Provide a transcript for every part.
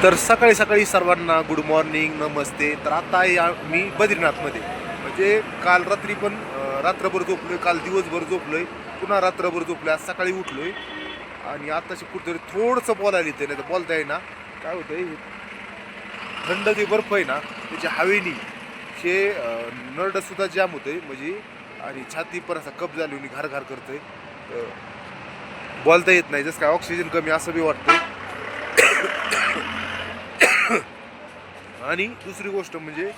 तर सकाळी सकाळी सर्वांना गुड मॉर्निंग, नमस्ते. तर आता आहे मी बद्रीनाथमध्ये. म्हणजे काल रात्री पण रात्रभर झोपलोय, काल दिवसभर झोपलोय, पुन्हा रात्रभर झोपलोय, आज सकाळी उठलोय आणि आताशी कुठेतरी थोडंसं बोलायला येते, नाही तर बोलता येईना. काय होतंय, थंड जे बर्फ आहे ना त्याच्या हवेनी हे नरडंसुद्धा जाम होतंय म्हणजे, आणि छाती पण असा कप झाली घार घार करतंय. बोलता येत नाही, जसं काय ऑक्सिजन कमी असं बी वाटतंय. आणि दुसरी गोष्ट म्हणजे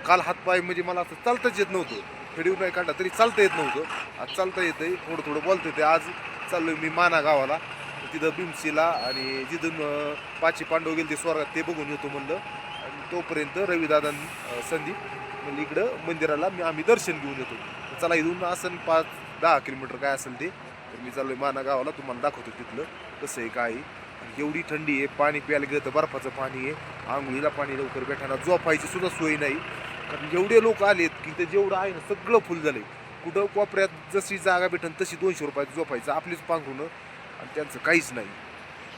काल हातपाय म्हणजे मला असं चालताच येत नव्हतं, फेडीव नाही काढला तरी चालता येत नव्हतं. आज चालता येतंय, थोडं थोडं बोलता येते. आज चाललोय मी माना गावाला, तिथं भीमसीला आणि जिथून पाची पांडव गेले ते स्वर्गात ते बघून येतो म्हणलं. आणि तोपर्यंत रविदादा संदीप म्हणजे इकडं मंदिराला आम्ही दर्शन घेऊन येतो. चला इथून असं 5-10 किलोमीटर काय असेल ते. तर मी चाललोय माना गावाला, तुम्हाला दाखवतो तिथलं कसं आहे काय आहे. एवढी थंडी आहे, पाणी प्यायला गेलं तर बर्फाचं पाणी आहे, आंघोळीला पाणी लवकर भेटायला, झोपायची सुद्धा सोय नाही. कारण एवढे लोक आलेत की ते जेवढं आहे ना सगळं फुल झालंय. कुठं कोपऱ्यात जशी जागा भेटन तशी 200 रुपयात झोपायचं, आपलीच पांघरून, आणि त्यांचं काहीच नाही.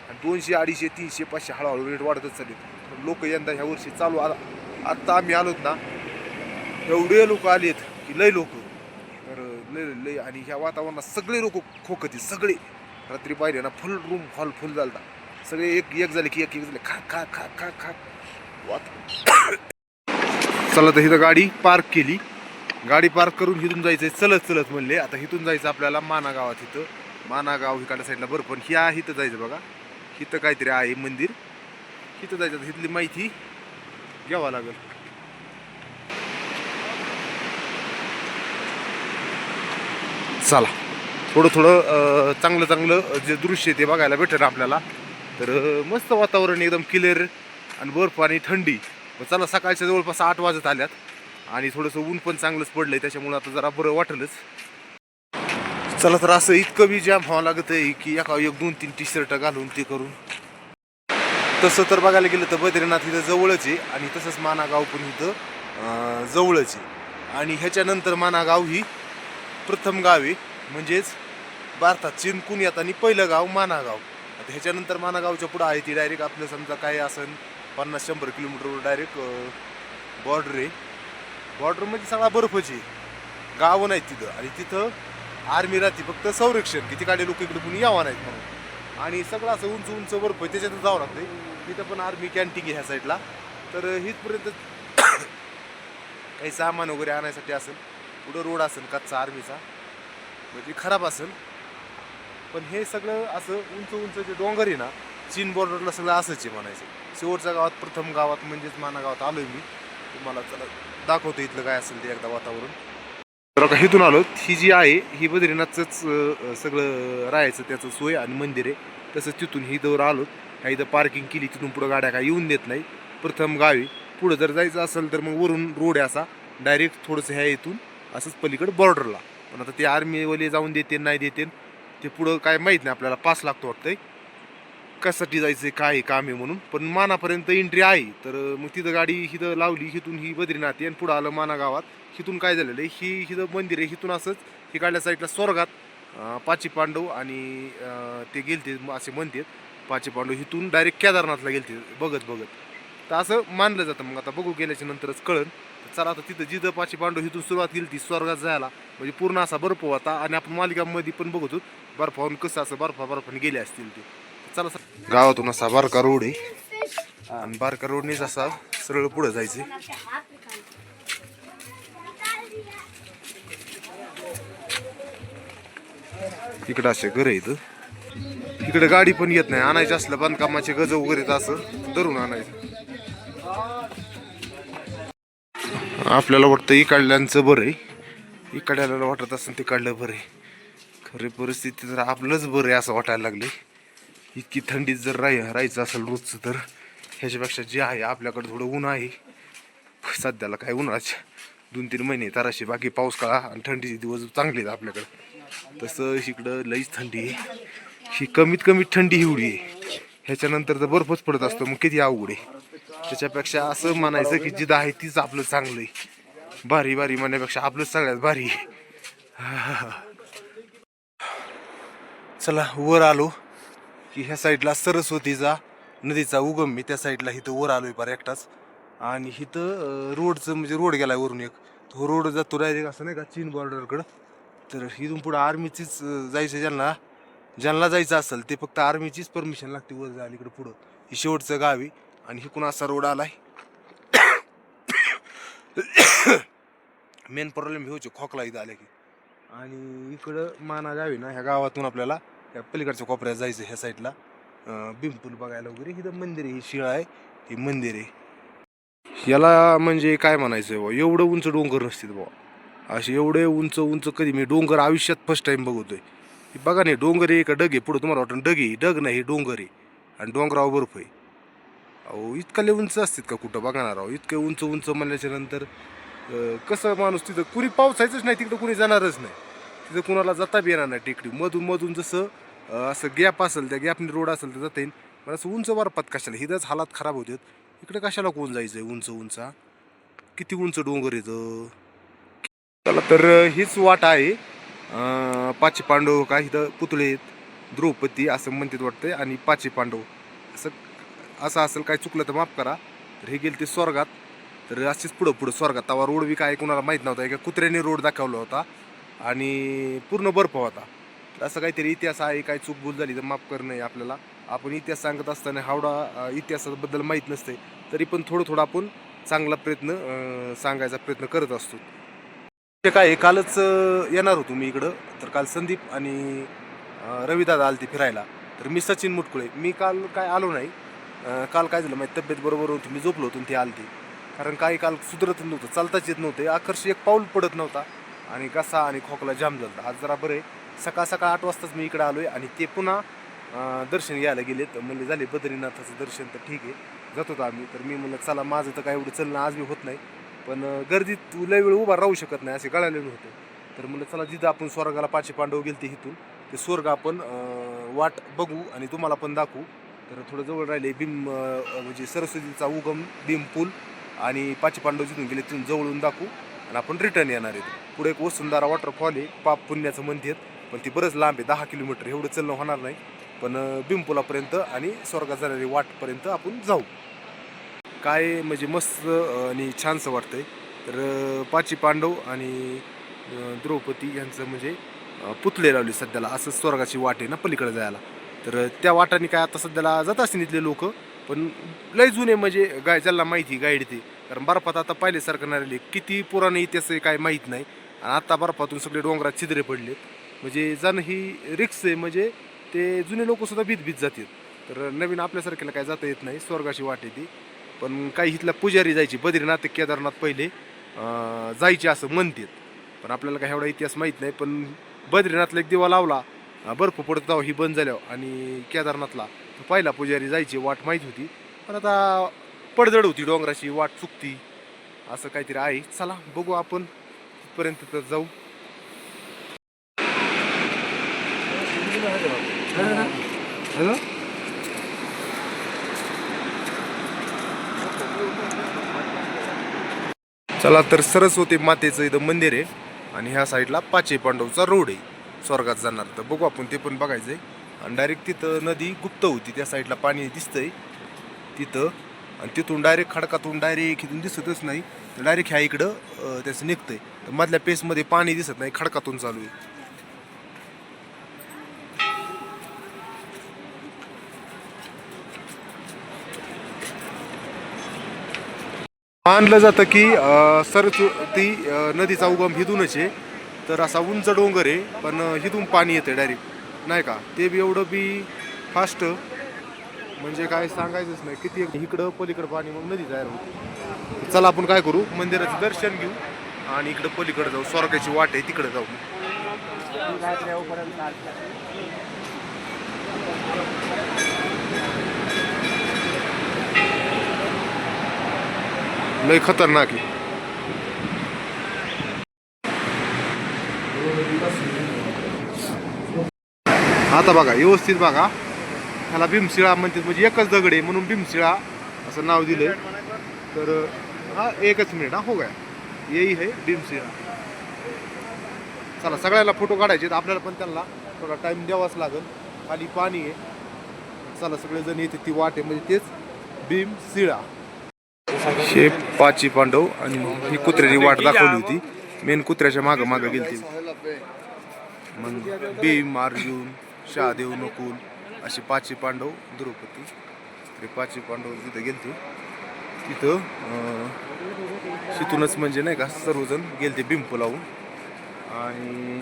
आणि 200, 250, 300, 500 हळूहळू रेट वाढतच चालेल. पण लोक यंदा ह्या वर्षी चालू आत्ता आम्ही आलोत ना, एवढे लोक आलेत की लय लोक. तर लय लय, आणि ह्या वातावरणात सगळे लोक खोकते सगळे. रात्री पाहिले ना फुल रूम हॉल फुल झाला, सगळे एक एक झाले की एक एक झाले, खा खा खा खा खा वात. चला तर इथं गाडी पार्क केली, गाडी पार्क करून इथून जायचंय चलत चलत म्हणले. आता इथून जायचं आपल्याला माना गावात. इथं माना गाव इकडल्या साईडला बरं, पण ही आहे इथं जायचं बघा. इथं काहीतरी आहे मंदिर, इथं जायचं. इथली माहिती घ्यावं लागेल. चला, थोडं थोडं चांगलं चांगलं जे दृश्य आहे ते बघायला भेटेल आपल्याला. तर मस्त वातावरण एकदम क्लिअर, आणि बर्फ आणि थंडी. चला, सकाळच्या जवळपास 8 वाजत आल्यात आणि थोडंसं ऊन पण चांगलंच पडलंय, त्याच्यामुळे आता जरा बरं वाटेलच. चला, तर असं इतकं बी जाम व्हावं लागत आहे की एका 1-2-3 टी-शर्ट घालून ते करून. तसं तर बघायला गेलं तर बद्रीनाथ इथं जवळच आहे, आणि तसंच मानागाव पण इथं जवळच आहे. आणि ह्याच्यानंतर मानागाव ही प्रथम गाव आहे, म्हणजेच भारतात चिंतकून येताना पहिलं गाव मानागाव. आता ह्याच्यानंतर मानागावच्या पुढं आहे ती डायरेक्ट आपलं समजा काय असेल 50-100 किलोमीटरवर डायरेक्ट बॉर्डर आहे. बॉर्डर म्हणजे सगळा बर्फच आहे, गावं नाहीत तिथं. आणि तिथं आर्मी राहते फक्त संरक्षण, की तिकडे लोक इकडे कुणी यावं नाहीत म्हणून. आणि सगळं असं उंच उंच बर्फ आहे, त्याच्यातच जावं लागतंय. तिथं पण आर्मी कॅन्टीन आहे ह्या साईडला. तर इथपर्यंत काही सामान वगैरे आणायसाठी असेल, पुढं रोड असेल कच्चा आर्मीचा, म्हणजे खराब असेल. पण हे सगळं असं उंच उंच जे डोंगर आहे ना, चीन बॉर्डरला सगळं असंच आहे म्हणायचं. शेवटच्या गावात प्रथम गावात म्हणजेच माना गावात आलोय मी. तुम्हाला चला दाखवतो इथलं काय असेल ते एकदा वातावरण. तर का इथून आलो, ही जी आहे ही बद्रीनाथचंच सगळं राहायचं त्याचं सोय आणि मंदिर आहे. तसंच तिथून ही दौर आलो, ह्या इथं पार्किंग केली, तिथून पुढं गाड्या काय येऊन देत नाही. प्रथम गावी पुढं जर जायचं असेल तर मग वरून रोड आहे असा डायरेक्ट थोडंसं ह्या इथून असंच पलीकडे बॉर्डरला. पण आता ते आर्मीवाले जाऊन देते नाही देते ते पुढं काय माहीत नाही आपल्याला. पास लागतो वाटतंय, कशासाठी जायचं काय काम आहे म्हणून. पण मानापर्यंत एंट्री आहे. तर मग तिथं गाडी इथं लावली, इथून ही बद्रीनाथ आहे, आणि पुढं आलं माना गावात. इथून काय झालेलं आहे, ही इथं मंदिर आहे, इथून असंच ही काढल्या साईडला स्वर्गात पाची पांडव आणि ते गेलते असे म्हणतात. पाची पांडव इथून डायरेक्ट केदारनाथला गेलते बघत बघत. तर असं मानलं जातं. मग आता बघू गेल्याच्या नंतरच कळन. चला, आता तिथं जिथं पाची पांडव इथून सुरुवात केली ती स्वर्गात जायला, म्हणजे पूर्ण असा बर्फ होता. आणि आपण मालिकामध्ये पण बघतो बर्फावरून कसं असं बर्फाने गेले असतील ते. चला, गावातून असा बारका रोड आहे, आणि बारका रोडनेच असा सरळ पुढे जायचं. इकडं असे घर आहे, इथं इकडे गाडी पण येत नाही. आणायचं असलं बांधकामाचे गज वगैरे तर असं धरून आणायचं. आपल्याला वाटतं इकडल्यांचं बरं आहे, इकडल्याला वाटत असं ते काढलं बरं आहे. खरी परिस्थिती तर आपलंच बरं आहे असं वाटायला लागले. इतकी थंडीत जर राहायचं असेल रोजचं, तर ह्याच्यापेक्षा जे आहे आपल्याकडे थोडं ऊन आहे सध्याला. काय उन्हाळ्याचे 2-3 महिने तराशी, बाकी पाऊस काळा आणि थंडीचे दिवस चांगले आहेत आपल्याकडं. तसं इकडं लईच थंडी आहे. ही कमीत कमी थंडी एवढी आहे, ह्याच्यानंतर तर बर्फच पडत असतो, मग किती अवघड आहे. त्याच्यापेक्षा असं म्हणायचं की जिथं आहे तीच आपलं चांगलं आहे. भारी भारी म्हणण्यापेक्षा आपलंच सगळ्यात भारी आहे. चला, वर आलो की ह्या साईडला सरस्वतीचा नदीचा उगम मी त्या साईडला इथं वर आलोय पार एकटाच. आणि इथं रोडचं म्हणजे रोड गेलाय वरून एक, तो रोड जातो डायरेक्ट असं नाही का चीन बॉर्डरकडं. तर इथून पुढं आर्मीचीच जायचं ज्यांना जायचं असेल ते फक्त आर्मीचीच परमिशन लागते वर जायला इकडं पुढं. ही शेवटचं गाव आहे आणि इकडून असा रोड आलाय. मेन प्रॉब्लेम हे होतो खोकला इथं आल्या की. आणि इकडं माना गावी ना ह्या गावातून आपल्याला ह्या पलीकडच्या कोपऱ्यात जायचं ह्या साईडला भीमपूल बघायला वगैरे. इथं मंदिर आहे, ही शिळा आहे, हे मंदिर आहे. याला म्हणजे काय म्हणायचं बाबा, एवढं उंच डोंगर नसतील बाबा. असे एवढे उंच उंच कधी मी डोंगर आयुष्यात फर्स्ट टाइम बघतोय. बघा नाही डोंगर आहे का डग आहे, पुढं तुम्हाला वाटतं डग आहे, डग नाही डोंगर आहे आणि डोंगरावर बर्फ आहे. अहो इतका लय उंच असतात का कुठं बघा ना राव, इतकं उंच उंच म्हणल्याच्या नंतर कसं माणूस तिथं कुणी पावसायचंच नाही तिकडं, कुणी जाणारच नाही तिथं, कुणाला जाता बी येणार नाही टेकडी मधून मधून. जसं असं गॅप असेल त्या गॅपने रोड असेल तर जाता येईल, पण असं उंच बर्फात कशाला, हिथंच हालात खराब होतात. इकडे कशाला कोण जायचंय उंच उंच, किती उंच डोंगर येतं. चला तर हीच वाट आहे पाची पांडव का इथं पुतळे आहेत, द्रौपदी असं म्हणतात वाटतंय आणि पाची पांडव असं. असं असेल काय चुकलं तर माफ करा. तर हे गेले ते स्वर्गात. तर अशीच पुढं पुढं स्वर्गात तवा रोड बी काय कोणाला माहीत नव्हता, एका कुत्र्याने रोड दाखवला होता आणि पूर्ण बर्फ होता. तर असं काहीतरी इतिहास आहे, काय चूक भूल झाली तर माफ करणं आहे आपल्याला. आपण इतिहास सांगत असताना हावडा इतिहासाबद्दल माहीत नसते, तरी पण थोडं थोडं आपण चांगला प्रयत्न सांगायचा प्रयत्न करत असतो. ते काय कालच येणार होतो मी इकडं. तर काल संदीप आणि रविदादा आलते फिरायला. तर मी सचिन मुटकुळे, मी काल काय आलो नाही. काल काय झालं माझी तब्येत बरोबर होती, मी झोपलो होतो ते आलते. कारण काही काल सुधरत नव्हतं, चालताच येत नव्हते, आकर्षक एक पाऊल पडत नव्हता आणि घसा आणि खोकला जाम झाला. आज जरा बरं आहे. सकाळ सकाळ 8 वाजताच मी इकडे आलोय आणि ते पुन्हा दर्शन घ्यायला गेले. तर म्हणले झाले बद्रीनाथाचं दर्शन, तर ठीक आहे जात होतो आम्ही. तर मी म्हणलं चला, माझं तर काय एवढं चलणं आज बी होत नाही, पण गर्दीत लय वेळ उभा राहू शकत नाही असे गळालेलं होते. तर म्हणलं चला जिथं आपण स्वर्गाला पाची पांडव गेलते इथून ते स्वर्ग आपण वाट बघू आणि तुम्हाला पण दाखवू. तर थोडं जवळ राहिले म्हणजे सरस्वतीचा उगम भीमपूल आणि पाची पांडव जिथून गेले तिथून जवळून दाखवू आणि आपण रिटर्न येणार आहेत. पुढे एक वसुंधरा वॉटरफॉल आहे, पाप पुण्याचं म्हणतात, पण ती बरंच लांब आहे, 10 किलोमीटर एवढं चालणं होणार नाही. पण भीमपुलापर्यंत आणि स्वर्गात जाणारी वाटपर्यंत आपण जाऊ. काय म्हणजे मस्त आणि छानसं वाटतंय. तर पाची पांडव आणि द्रौपदी यांचं म्हणजे पुतळे लावले सध्याला, असं स्वर्गाची वाट आहे ना पलीकडे जायला. तर त्या वाटाने काय आता सध्याला जात असतील इथले लोक, पण लय जुने म्हणजे ज्याला माहिती गाईड ते. कारण बर्फात आता पाहिल्यासारखं नाही राहिले, किती पुराणे इतिहास आहे काय माहीत नाही. आणि आता बर्फातून सगळे डोंगरात छिद्रे पडले, म्हणजे जाणं ही रिक्स आहे. म्हणजे ते जुने लोक सुद्धा भीत जातात. तर नवीन आपल्यासारख्याला काय जाता येत नाही, स्वर्गाची वाट आहे ती. पण काही इथल्या पुजारी जायची बद्रीनाथ केदारनाथ पहिले जायचे असं म्हणतात, पण आपल्याला काही एवढा इतिहास माहीत नाही. पण बद्रीनाथला एक दिवा लावला, बर्फ पडत जावं ही बंद झाल्यावर, आणि केदारनाथला तर पहिला पुजारी जायची वाट माहीत होती, पण आता पडझड होती डोंगराची, वाट चुकती, असं काहीतरी आहे. चला बघू आपण तिथपर्यंत तर जाऊ. चला तर सरस्वती मातेचं इथं मंदिर आहे आणि ह्या साईडला पाचे पांडवचा रोड आहे स्वर्गात जाणार. तर बघू आपण ते पण बघायचंय. आणि डायरेक्ट तिथं नदी गुप्त होती, त्या साईडला पाणी दिसतंय तिथं, आणि तिथून डायरेक्ट खडकातून डायरेक्ट इथून दिसतच नाही, तर डायरेक्ट ह्या इकडं त्याचं निघतंय. तर मधल्या पेसमध्ये पाणी दिसत नाही, खडकातून चालू आहे. मानलं जातं की सरस्वती नदीचा उगम हिथूनच आहे. तर असा उंच डोंगर आहे, पण हिथून पाणी येते डायरेक्ट नाही का, ते बी एवढं बी फास्ट म्हणजे काय सांगायचंच नाही. किती इकडं पलीकडं पाणी मग नदी तयार होती. चला आपण काय करू, मंदिराचं दर्शन घेऊ आणि इकडं पलीकडे जाऊ, स्वर्गाची वाट आहे तिकडे जाऊ. लय खतरनाक आहे. आता बघा व्यवस्थित बघा, ह्याला भीमशिळा म्हणतात, म्हणजे एकच दगड आहे म्हणून भीमशिळा असं नाव दिलंय. तर हा एकच मिनिट, हा हो गया यही है भीमशिळा. चला सगळ्याला फोटो काढायचे, आपल्याला पण त्यांना थोडा टाइम द्यावाच लागेल. खाली पाणी आहे. चला सगळेजण येते ती वाट आहे म्हणजे तेच भीम शिळा. हे पाची पांडव आणि ही कुत्र्याची वाट दाखवली होती. मेन कुत्र्याच्या मागं मागं गेलती. मग भीम, अर्जुन, शहादेव, नकुल असे पाची पांडव, द्रौपदी हे पाची पांडव तिथं गेलते. तिथं तिथूनच म्हणजे नाही का सर्वजण गेलते भीम लावून. आणि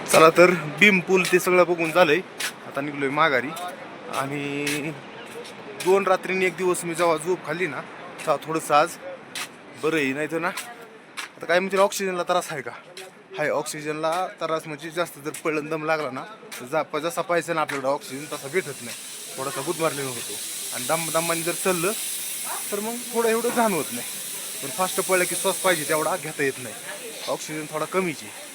चला तर भीम पूल ते सगळं बघून झालंय. आता निघलोय माघारी. आणि 2 रात्री आणि 1 दिवस मी जेव्हा झोप खाल्ली ना तेव्हा थोडंसं आज बरं आहे. नाही तर ना आता काय म्हणजे ऑक्सिजनला त्रास आहे का? हाय, ऑक्सिजनला त्रास म्हणजे जास्त जर पळण दम लागला ना तर जसा पाहिजे ना आपल्याकडं ऑक्सिजन तसा भेटत नाही. थोडासा गुदमारलेला होतो. आणि दमाने जर चाललं तर मग थोडं एवढं जाणवत नाही. पण फास्ट पळलं की श्वास पाहिजे तेवढा घेता येत नाही. ऑक्सिजन थोडा कमीच आहे.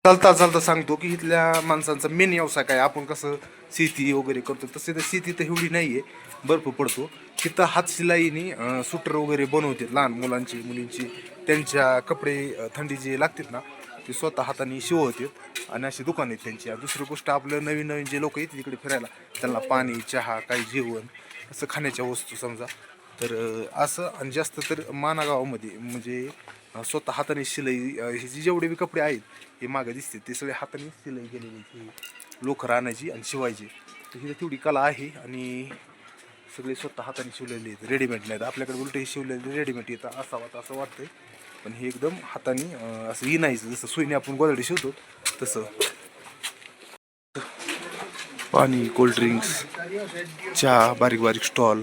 चालता सांगतो की इथल्या माणसांचा मेन व्यवसाय काय. आपण कसं शेती वगैरे करतो तसे तर शेती तर एवढी नाही आहे. बर्फ पडतो तिथं हातशिलाईने सुटर वगैरे बनवतात लहान मुलांची मुलींची. त्यांच्या कपडे थंडी लागतात ना ते स्वतः हाताने शिवतात. आणि अशी दुकान आहेत त्यांची. दुसरी गोष्ट आपलं नवीन जे लोक येतात तिकडे फिरायला त्यांना पाणी, चहा, काही जेवण असं खाण्याच्या वस्तू समजा तर असं. आणि जास्त तर माना गावामध्ये म्हणजे स्वतः हाताने शिलाई ही जी जेवढे बी कपडे आहेत हे मागं दिसते ते सगळे हाताने शिलाई केलेली लोकर आणायची आणि शिवायची. तर ही तेवढी कला आहे. आणि सगळे स्वतः हाताने शिवलेले आहेत, रेडीमेड नाहीत. आपल्याकडे उलट हे शिवलेले रेडीमेड येतं असावं असं वाटतंय. पण हे एकदम हाताने असं इनायचं जसं सुईने आपण गोदडी शिवतो तसं. पाणी, कोल्ड्रिंक्स, चहा, बारीक बारीक स्टॉल.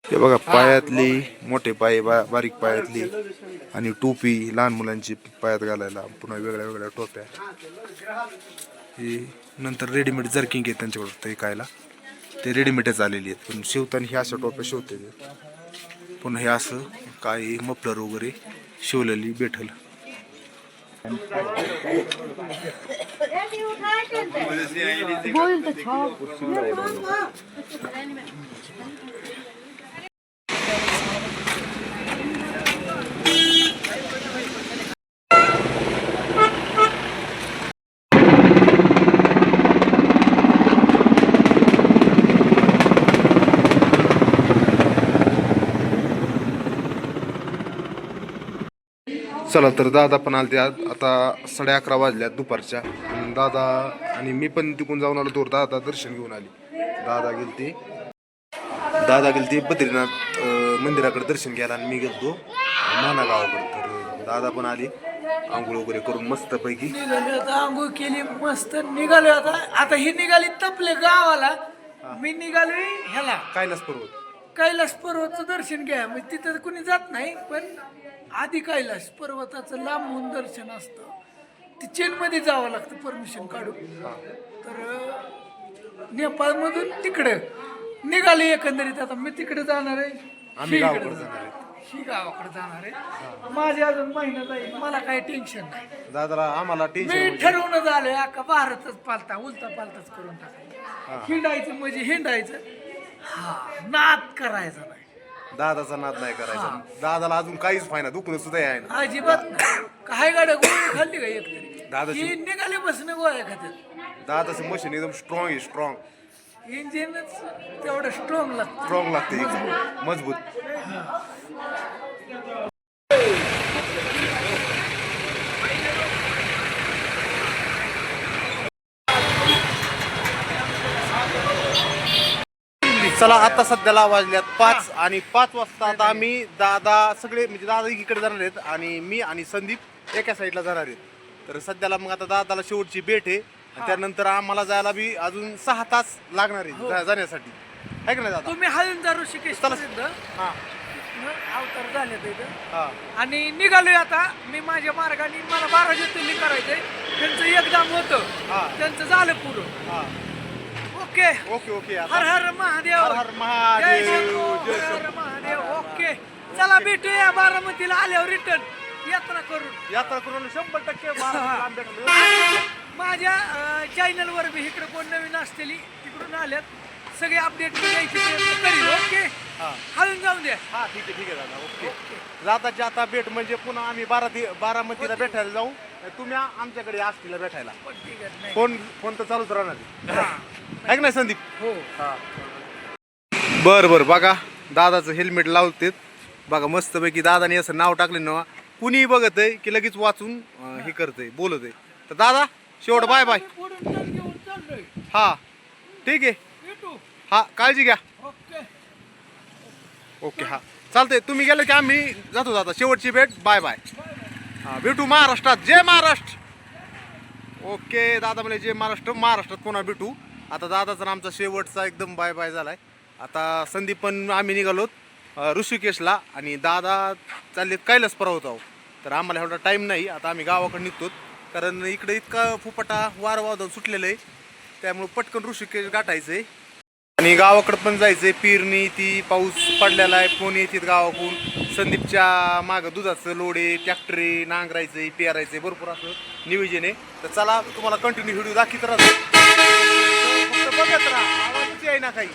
हे बघा पायातली मोठे पाय, बारीक पायातली आणि टोपी लहान मुलांची पायात घालायला. पुन्हा वेगळ्या वेगळ्या टोप्या. हे नंतर रेडीमेड जर्किंग आहे त्यांच्याकडं ते कायला ते रेडीमेडच आलेली आहेत. पण शिवताना हे अशा टोप्या शिवते. पुन्हा हे असं काही मफलर वगैरे शिवलेली भेटल. चला तर दादा पण आले. आता 11:30 वाजल्यात दुपारच्या. दादा आणि मी पण तिकून जाऊन आलो तर दादा दर्शन घेऊन आली. दादा गेलते बद्रीनाथ मंदिराकडे दर्शन घ्यायला आणि मी गेलतो माना गावाकडे. तर दादा पण आले आंघोळ वगैरे करून मस्त पैकी आंघोळ केली मस्त निघालो. आता ही निघाली तपले गावाला. मी निघालोय ह्याला कैलास पर्वतचं दर्शन घ्या. म्हणजे तिथं कुणी जात नाही पण आधी कैलास पर्वताचं लांबून दर्शन असतं. ते चीनमध्ये जावं लागतं परमिशन काढून. तर नेपाळमधून तिकडं निघाले एकंदरीत. आता मी तिकडे जाणार आहे, आम्ही गावाकडे ही गावाकडे जाणार आहे. माझे अजून महिना जाईल, मला काही टेन्शन नाही. दादाला आम्हाला मी ठरवून झालोय अख्खा भारतच उलटा पालताच करून टाकायचं. हिंडायचं म्हणजे हिंडायचं, नाद करायचा नाही. दादाचा नाद नाही करायचा. दादाला अजून काहीच फायदा दुखणं सुद्धा आहे ना अजिबात काय गाड्या गोळी खाल्ली का एकतरी दादाची निघाले बसणं गोळ्या खात्यात. दादाचं मशीन एकदम स्ट्रॉंग आहे. स्ट्रॉंग इंजिनच तेवढं स्ट्रॉंग लागते मजबूत. चला आता सध्याला वाजल्यात 5 आणि 5 वाजता आता आम्ही दादा सगळे म्हणजे दादा इकडे जाणार आहेत आणि मी आणि संदीप एका साईडला जाणार आहेत. तर सध्याला मग आता दादाला शेवटची भेट आहे. त्यानंतर आम्हाला जायला बी अजून 6 तास लागणार आहे जाण्यासाठी. आहे का नाही दादा? तुम्ही हळून ऋषिकेश अवतार झाले तिथं आणि निघालोय आता मी माझ्या मार्गाने. मला 12 ज्योतिर्लिंग करायचंय. त्यांचं एकदम होतं, त्यांचं झालं पुरं. Okay okay okay. हर हर महादेव, हर हर महादेव, जय हर महादेव. ओके चला भेटूया बारामतीला आल्यावर रिटर्न यात्रा करून 100% माझ्या चॅनलवर बी इकडे कोण नवीन असलेली तिकडून आल्यात सगळे अपडेट द्यायची प्रयत्न करील. ओके हा हळून जाऊन द्या. हा ठीक आहे दादा. ओके जाताची आता भेट म्हणजे पुन्हा आम्ही बारामतीला भेटायला जाऊ. तुम्ही आमच्याकडे आष्टीला भेटायला. पण ठीक आहे, नाही. फोन तर चालूच राहणार हा. आहे की नाही संदीप? हो बरं बघा दादाचं हेल्मेट लावतेत बघा मस्तपैकी. दादाने असं नाव टाकले ना कुणी बघत आहे की लगेच वाचून हे करतंय बोलत आहे. तर दादा शेवट बाय बाय. मी पुढून टर्न घेऊन चाललोय. हा ठीक आहे. भेटू. हा काळजी घ्या. ओके ओके हा चालतंय. तुम्ही गेले की आम्ही जातो दादा. शेवटची भेट बाय बाय. हा भेटू महाराष्ट्रात. जय महाराष्ट्र. ओके दादा म्हणजे जय महाराष्ट्र. महाराष्ट्रात पुन्हा भेटू. आता दादाचा आणि आमचा शेवटचा एकदम बाय बाय झालाय. आता संदीप पण आम्ही निघालोत ऋषिकेशला आणि दादा चाललेत कैलास पर्वत आहो. तर आम्हाला एवढा टाईम नाही. आता आम्ही गावाकडे निघतो कारण इकडे इतका फुपाटा वारं वादळ सुटलेलं आहे त्यामुळे पटकन ऋषिकेश गाठायचं आहे आणि गावाकडं पण जायचंय. पेरणी ती पाऊस पडलेला आहे. फोन येतात गावाकडून संदीपच्या मागं दुधाचं लोडे ट्रॅक्टरे नांगरायचंय पेरायचंय भरपूर असं नियोजन आहे. तर चला तुम्हाला कंटिन्यू व्हिडिओ दाखवत राहतो. फक्त बघत राहा आवाजच आहे ना काही.